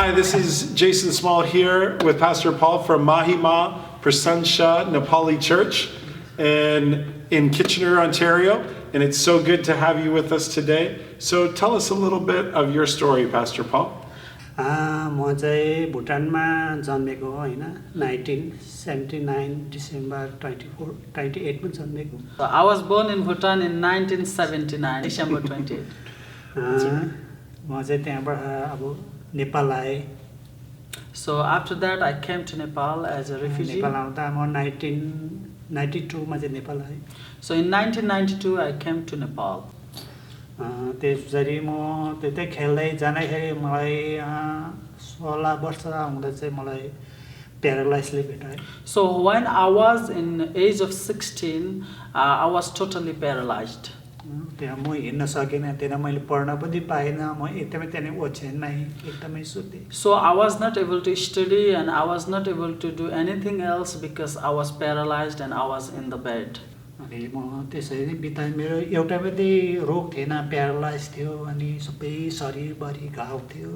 Hi, this is Jason Small here with Pastor Paul from Mahima Prasansha Nepali Church in Kitchener, Ontario. And it's so good to have you with us today. So tell us a little bit of your story, Pastor Paul. म चाहिँ भुटानमा जन्मेको हैन 1979 December 28 मा जन्मेको So I was born in Bhutan in 1979, December 28. म चाहिँ त्यहाँबाट अब नेपाल आए So after that I came to Nepal as a refugee. Nepal आउँदा म 1992 मा चाहिँ नेपाल आए So in 1992 I came to Nepal. त्यसरी म त्यतै खेल्दै जाँदाखेरि मलाई 16 वर्ष हुँदा चाहिँ मलाई प्यारालाइजले भेटायो So when I was in age of 16, I was totally paralyzed. त्यहाँ म हिँड्न सकेन त्यहाँ मैले पढ्न पनि पाएन म एकदमै त्यहाँ ओछ्यानमै एकदमै सुते So I was not able to study and I was not able to do anything else because I was paralyzed and I was in the bed. अनि म त्यसरी बिताए मेरो एउटा पनि रोग थिएन प्यारालाइज थियो अनि सबै शरीरभरि घाउ थियो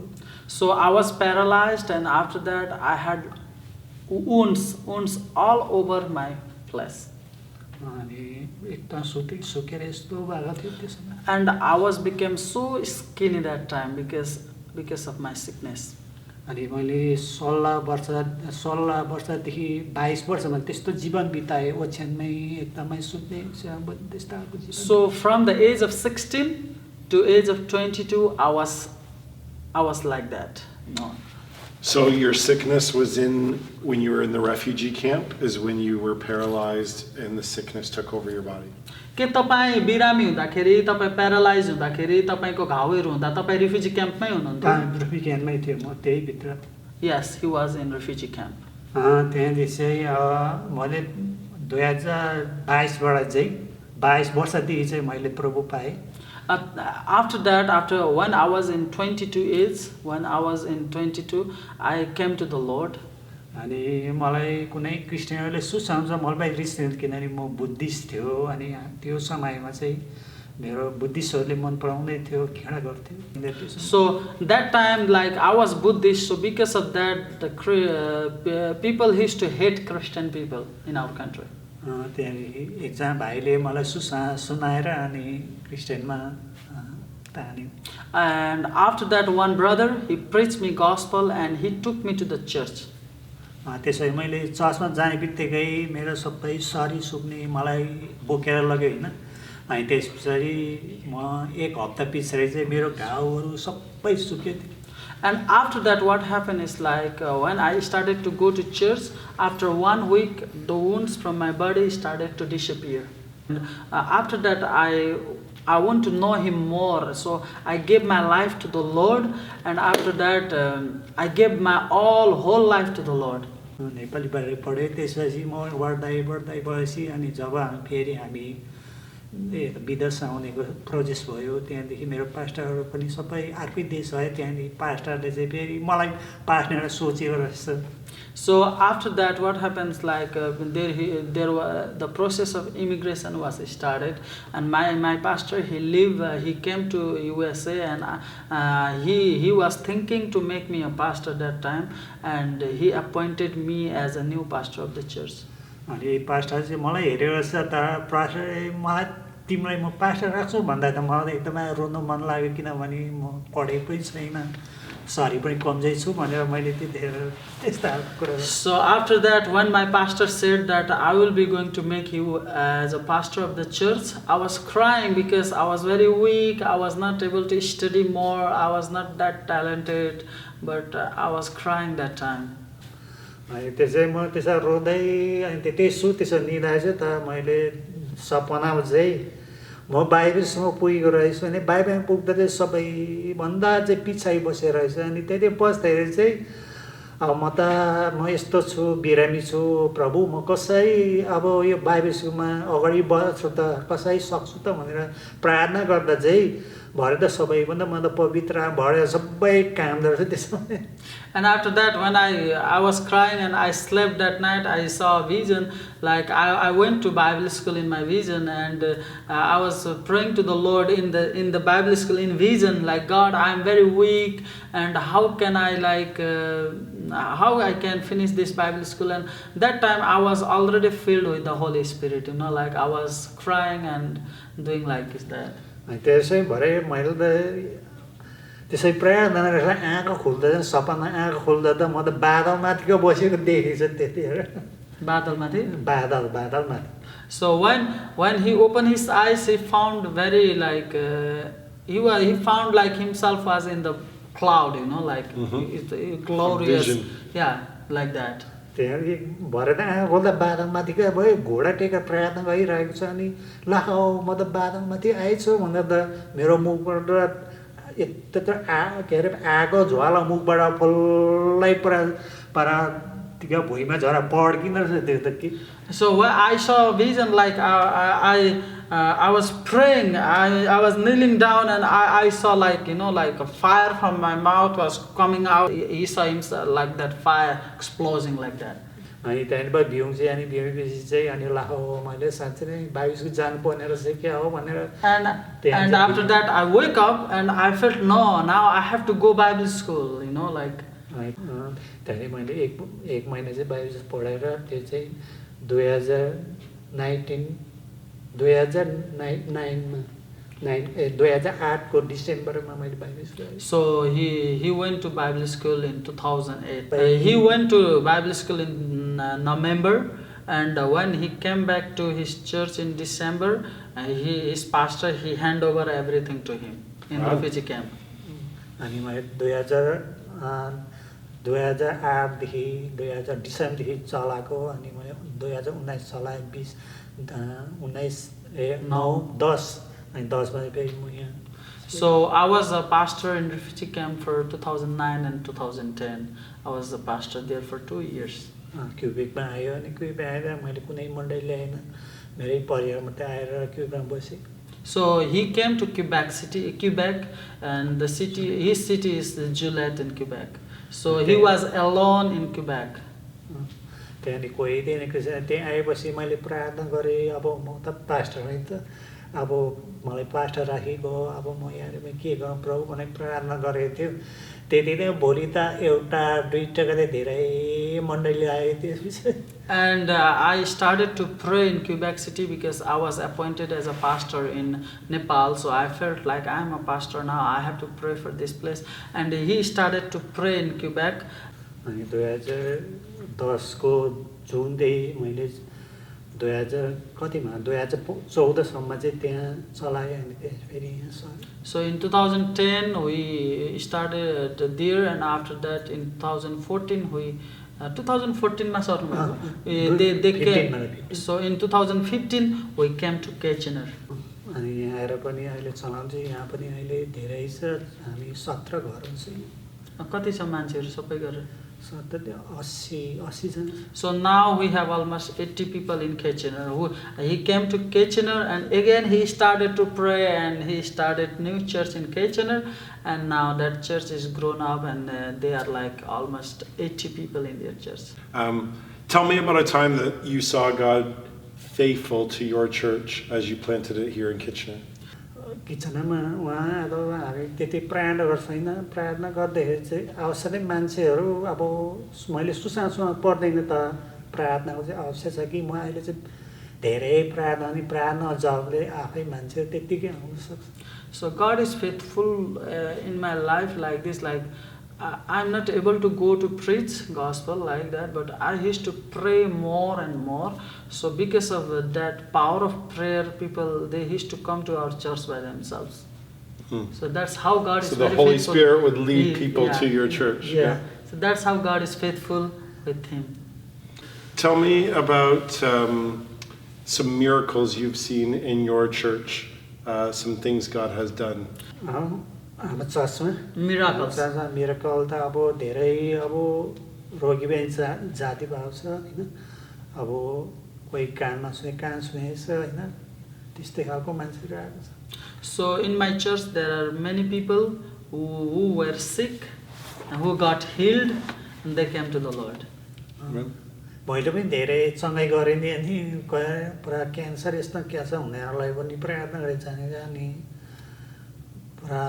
So I was paralyzed and after that I had wounds all over my flesh. अनि एकदम सुकेर यस्तो भएको थियो त्यसमा And I became so skinny that time because of my sickness. अनि मैले 16 वर्षदेखि 22 वर्षमा त्यस्तो जीवन बिताएँ ओछ्यानमै एकदमै सुत्ने त्यस्तो खालको जीवन So from the age of 16 to age of 22 I was like that. No. So your sickness was when you were in the refugee camp, is when you were paralyzed and the sickness took over your body? के तपाईं बिरामी हुँदाखेरि तपाईं paralyse हुँदाखेरि तपाईंको घाउहरू हुँदा तपाईं रिफ्युजी क्याम्पमै हुनुहुन्थ्यो? रिफ्युजी क्याम्पमै थियो म त्यही भित्र Yes, he was in refugee camp. त्यहाँदेखि चाहिँ मैले 2022 बाट चाहिँ 22 वर्षदेखि चाहिँ मैले प्रभु पाएँ After that, when I was in 22, I came to the Lord. अनि मलाई कुनै क्रिस्चियनहरूले सुसाउँछ मलाई क्रिस्चियन किनभने म बुद्धिस्ट थियो अनि त्यो समयमा चाहिँ मेरो बुद्धिस्टहरूले मन पराउँदै थियो घृणा गर्थ्यो So that time like I was Buddhist, so because of that the people used to hate Christian people in our country. त्यहाँदेखि एकजना भाइले मलाई सुनाएर अनि क्रिस्चियनमा तान्यो And after that one brother, he preached me gospel and he took me to the church. त्यसै मैले चर्चमा जाने बित्तिकै मेरो सबै शरीर सुक्ने मलाई बोकेर लग्यो हैन अनि त्यसपछि म एक हप्ता पछाडि चाहिँ मेरो घाउहरू सबै सुक्यो थियो And after that what happened is like when I started to go to church, after 1 week the wounds from my body started to disappear. And, after that I want to know him more, so I gave my life to the Lord, and after that I gave my whole life to the Lord. Nepali बारे पढे त्यसपछि म बढ्दै भएपछि अनि जब फेरि हामी विदेश आउनेको प्रोजेक्ट भयो त्यहाँदेखि मेरो पास्टरहरू पनि सबै अर्कै देश भयो त्यहाँदेखि पास्टरले चाहिँ फेरि मलाई पास्टरले सोचेको रहेछ So after that what happens like the process of immigration was started, and my pastor he came to USA and he was thinking to make me a pastor that time, and he appointed me as a new pastor of the church. अनि pastor चाहिँ मलाई हेरेर चाहिँ तर pastor मलाई तिमीलाई म pastor राख्छु भन्दा त मलाई एकदमै रोनु मन लाग्यो किनभने म पढेको पनि छैन सरी पनि कमजोर छु भनेर मैले त्यतिखेर त्यस्ता कुरा So after that when my pastor said that I will be going to make you as a pastor of the church, I was crying because I was very weak, I was not able to study more, I was not that talented, but I was crying that time. अनि त्यसै म त्यसै रोँदै अनि त्यतै छु त्यसो निदाएछ त मैले सपनामा चाहिँ म बाहिरसम्म पुगेको रहेछु अनि बाहिरमा पुग्दा चाहिँ सबैभन्दा चाहिँ पछाडि बसेर रहेछ अनि त्यति बस्दाखेरि चाहिँ अब म यस्तो छु बिरामी छु प्रभु म कसरी अब यो बाइबल स्कुलमा अगाडि बढ्छु त कसरी सक्छु त भनेर प्रार्थना गर्दा चाहिँ भरे त सबैभन्दा म त पवित्र भरे सबै काम गर्छ त्यसमा And after that, when I was crying and I slept that night, I saw a vision. Like I went to Bible school in my vision, and I was praying to the Lord in the Bible school in vision. Like, God, I am very weak, and how can I how I can finish this Bible school? And that time I was already filled with the Holy Spirit. Like I was crying and doing like that. त्यसै भरे मैले त त्यसै प्रार्थना गरेर आँखा खुल्दा सपना आँखा खुल्दा त म त बादलमाथिको बसेको देखेछ त्यतिखेर बादलमाथि बादलमाथि So when he opened his eyes, he found very he found like himself was in the cloud, like it's glorious. Vision. Yeah, like that. त्यहाँदेखि भरे त आँखा खोल्दा बादलमाथिकै भयो घोडा टेकेर प्रार्थना गरिरहेको छ अनि ला म त बादलमाथि आएछु भनेर त मेरो मुखबाट यत्रो के अरे आगो ज्वाला मुखबाट फल्लै परातिका भुइँमा झरा पड्किँदो रहेछ त्यो त के So when I saw a vision, like I was praying, I was kneeling down, and I saw like a fire from my mouth was coming out. He saw himself like that fire exploding like that. अनि त्यहाँदेखि भ्याउँछ अनि भ्याएपछि चाहिँ अनि ला मैले साँच्चै नै बाइसको जानुपर्ने रहेछ क्या हो भनेर And after that I woke up and I felt no, now I have to go Bible school, like. त्यहाँदेखि मैले एक महिना चाहिँ बाइबल पढाएर त्यो चाहिँ 2008 को डिसेम्बरमा मैले Bible school So he went to Bible school in 2008. He went to Bible school in November, and when he came back to his church in December, his pastor, he hand over everything to him in refugee camp. अनि मैले 2008 देखि 2000 डिसेम्बरदेखि चलाएको अनि मैले 2019 चलाएँ 10 अनि 10 मा फेरि म यहाँ. So I was a pastor in refugee camp for 2009 and 2010. I was the pastor there for 2 years. क्युबेकमा आयो अनि क्युबेक आएर मैले कुनै मण्डली ल्याएन मेरै परिवार मात्रै आएर क्युबेकमा बसेँ. So he came to Quebec, and his city is Gillette in Quebec. So he was alone in Quebec. त्यहाँदेखि कोही थिएन क्रिस्चियन. त्यहाँ आएपछि मैले प्रार्थना गरेँ. अब म त पास्टर होइन त, अब मलाई पास्टर राखेको, अब म यहाँ के गरौँ प्रभु भनेर प्रार्थना गरेको थियो. त्यति नै भोलि त एउटा दुईटा गरे धेरै मण्डली आयो त्यसपछि. And I started to pray in Quebec City because I was appointed as a pastor in Nepal. So I felt like I am a pastor now, I have to pray for this place. And he started to pray in Quebec. अनि 2010 को जुनदेखि मैले 2014 सम्म चाहिँ त्यहाँ चलाएँ अनि फेरि यहाँ सरेँ. So in 2010 we started there, and after that in 2014 we 2014 मा सर्नु they came. So in 2015 we came to Kitchener. अनि यहाँ आएर पनि अहिले चलाउँछु. यहाँ पनि अहिले धेरै छ, हामी 17 घरहरू छ. कति छ मान्छेहरू सबै गरेर? 80 जना. So now we have almost 80 people in Kitchener. He came to Kitchener, and again he started to pray, and he started new church in Kitchener, and now that church is grown up, and they are like almost 80 people in their church. Tell me about a time that you saw God faithful to your church as you planted it here in Kitchener. किचनमा उहाँ अब हामी त्यति प्रार्थना गर्छैन. प्रार्थना गर्दाखेरि चाहिँ अवश्य नै मान्छेहरू अब मैले सुसासुमा पर्दैन त प्रार्थनाको चाहिँ अवश्य छ कि म अहिले चाहिँ धेरै प्रार्थना जबले आफै मान्छेहरू त्यतिकै आउन सक्छ. So God is faithful in my life like this, like I'm not able to go to preach gospel like that, but I used to pray more and more. So because of that power of prayer, people, they used to come to our church by themselves. So that's how God is faithful. So the Holy Spirit would lead people to your church. Yeah. So that's how God is faithful with him. Tell me about some miracles you've seen in your church, some things God has done. हाम्रो चर्चमा Miracles. Miracle त अब धेरै अब रोगी पनि जाति भएको छ हैन. अब कोही कान सुनेछ हैन, त्यस्तै खालको मान्छेहरू आएको छ. So in my church there are many people who were sick and who got healed and they came to the Lord. Amen. मैले पनि धेरै सँगै गरेँ नि अनि पुरा क्यान्सर यस्तो क्यान्सर हुनेहरूलाई पनि प्रार्थना गरेर जानेका अनि पुरा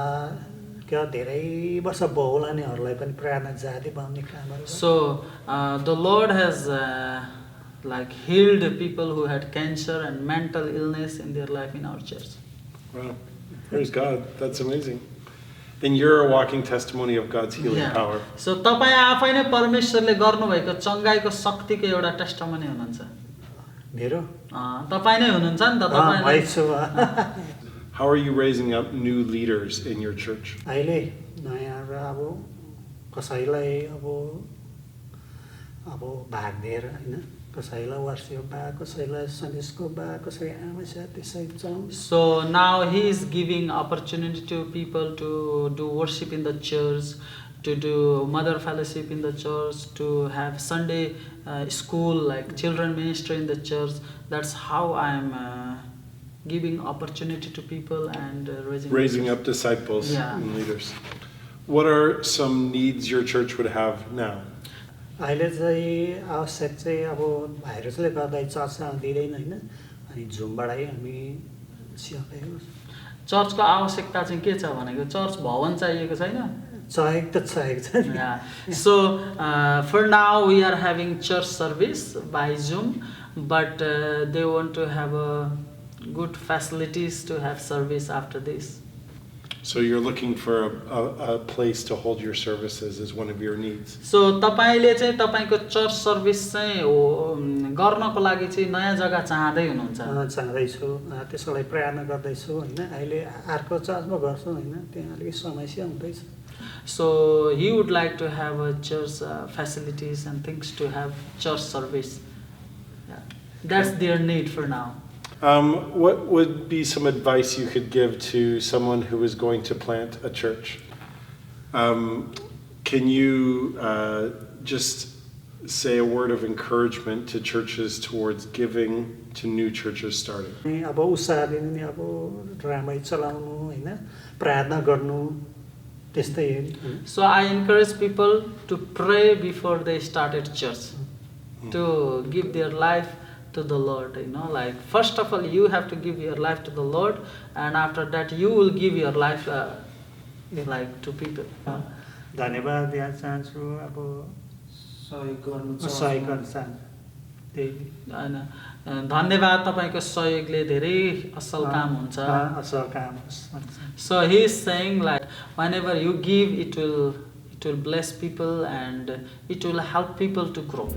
क्या धेरै वर्ष बहुलानेहरूलाई पनि प्रार्थना जाति पाउने कामहरू So the Lord has like healed people who had cancer and mental illness in their life in our church. Wow. Praise God. That's amazing. And you're a walking testimony of God's healing power. So तपाईँ आफै नै परमेश्वरले गर्नुभएको चङ्गाइको शक्तिको एउटा testimony हुनुहुन्छ. मेरो तपाईँ नै हुनुहुन्छ नि त तपाईँ. How are you raising up new leaders in your church? अहिले नयाँ अब कसैलाई अब भाग दिएर हैन कसैलाई वर्षिप बा कसैलाई सन्देशको बा कसै आमा साथी सहित जाउँ. So now he is giving opportunity to people to do worship in the church, to do mother fellowship in the church, to have Sunday school like children ministry in the church. That's how I am giving opportunity to people and raising up disciples and leaders. What are some needs your church would have now? अहिले चाहिँ आवश्यक चाहिँ अब भाइरसले गर्दा चर्चमा दिँदैन हैन अनि जुमबाटै हामी सिकाएको. चर्चको आवश्यकता चाहिँ के छ भनेको चर्च भवन चाहिएको छैन. चाहिएको छ. So for now we are having church service by Zoom, but they want to have good facilities to have service after this. So you're looking for a place to hold your services as one of your needs. So तपाईले चाहिँ तपाईको church service चाहिँ गर्नको लागि चाहिँ नयाँ जग्गा चाहदै हुनुहुन्छ. चाहदै छु त्यसको लागि प्रयास गर्दै छु हैन अहिले अर्को चर्चमा गर्छु हैन त्यहाँ अलि समस्या हुँदैछ. So he would like to have a church facilities and things to have church service. Yeah. That's their need for now. What would be some advice you could give to someone who is going to plant a church? Can you just say a word of encouragement to churches towards giving to new churches starting? अब उत्साह दिनु नि अब राम्रै चलाउनु हैन प्रार्थना गर्नु त्यस्तै. So I encourage people to pray before they started church, to give their life to the Lord, like first of all you have to give your life to the Lord, and after that you will give your life like to people. धन्यवाद दिन चाहन्छु अब सहयोग गर्न चाहन्छु. धन्यवाद तपाईको सहयोगले धेरै असल काम हुन्छ. असल काम. So he is saying like whenever you give it will bless people and it will help people to grow.